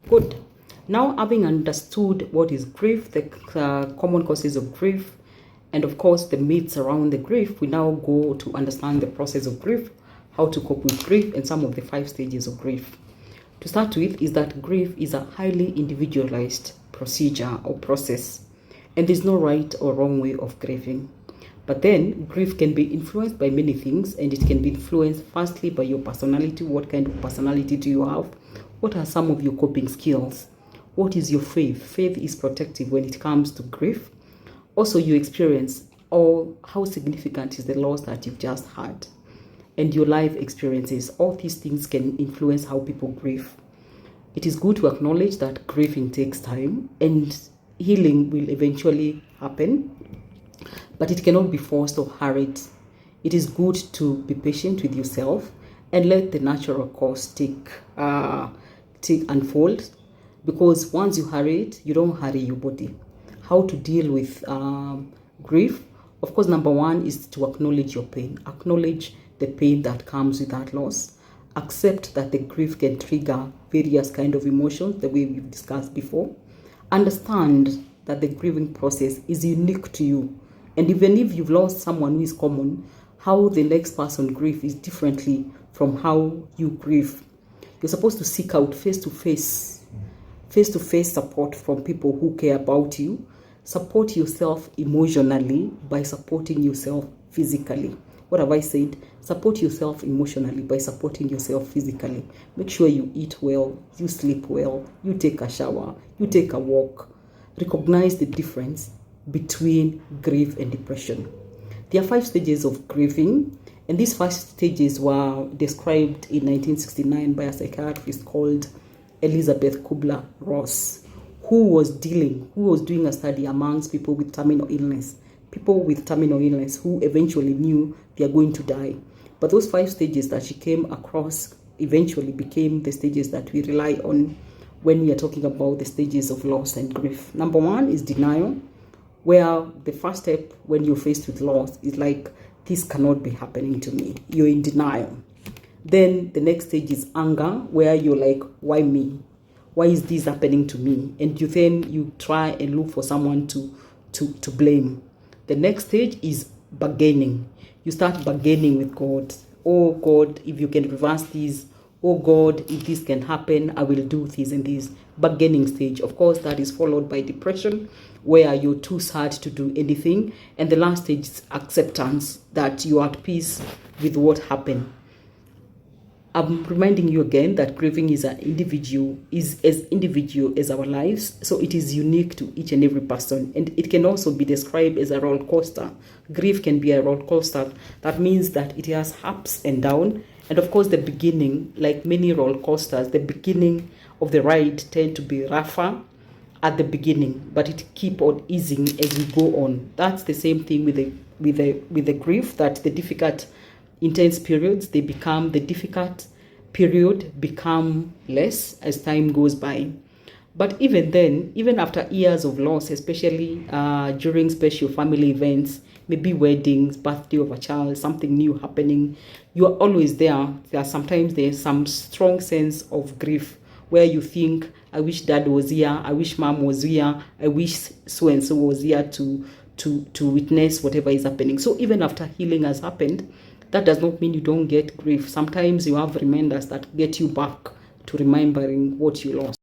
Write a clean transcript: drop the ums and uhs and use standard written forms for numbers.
Good. Now, having understood what is grief, the common causes of grief, and of course the myths around the grief, we now go to understand the process of grief, how to cope with grief, and some of the 5 stages of grief. To start with is that grief is a highly individualized procedure or process, and there's no right or wrong way of grieving. But then grief can be influenced by many things, and it can be influenced firstly by your personality. What kind of personality do you have? What are some of your coping skills? What is your faith? Faith is protective when it comes to grief. Also, your experience, or how significant is the loss that you've just had, and your life experiences. All these things can influence how people grieve. It is good to acknowledge that grieving takes time and healing will eventually happen, but it cannot be forced or hurried. It is good to be patient with yourself and let the natural course take unfold, because once you hurry it, you don't hurry your body. How to deal with grief? Of course, number one is to acknowledge your pain. Acknowledge the pain that comes with that loss. Accept that the grief can trigger various kind of emotions, the way we've discussed before. Understand that the grieving process is unique to you. And even if you've lost someone who is common, how the next person grieves is differently from how you grieve. You're supposed to seek out face-to-face support from people who care about you. Support yourself emotionally by supporting yourself physically. What have I said? Support yourself emotionally by supporting yourself physically. Make sure you eat well, you sleep well, you take a shower, you take a walk. Recognize the difference between grief and depression. There are 5 stages of grieving, and these 5 stages were described in 1969 by a psychiatrist called Elizabeth Kubler-Ross, who was doing a study amongst people with terminal illness who eventually knew they are going to die. But those 5 stages that she came across eventually became the stages that we rely on when we are talking about the stages of loss and grief. Number 1 is denial, where the first step when you're faced with loss is like, this cannot be happening to me. You're in denial. Then the next stage is anger, where you're like, why me? Why is this happening to me? And you try and look for someone to blame. The next stage is bargaining. You start bargaining with God. Oh God, if you can reverse this. Oh God, if this can happen, I will do this and this. Bargaining stage. Of course, that is followed by depression, where you're too sad to do anything. And the last stage is acceptance, that you are at peace with what happened. I'm reminding you again that grieving is as individual as our lives, so it is unique to each and every person, and it can also be described as a roller coaster. Grief can be a roller coaster. That means that it has ups and downs, and of course the beginning, like many roller coasters, the beginning of the ride tend to be rougher at the beginning, but it keep on easing as we go on. That's the same thing with the grief, that the difficult intense periods, the difficult period become less as time goes by. But even then, even after years of loss, especially during special family events, maybe weddings, birthday of a child, something new happening, you are always there. Sometimes there's some strong sense of grief where you think, I wish dad was here, I wish mom was here, I wish so and so was here to witness whatever is happening. So even after healing has happened, that does not mean you don't get grief. Sometimes you have reminders that get you back to remembering what you lost.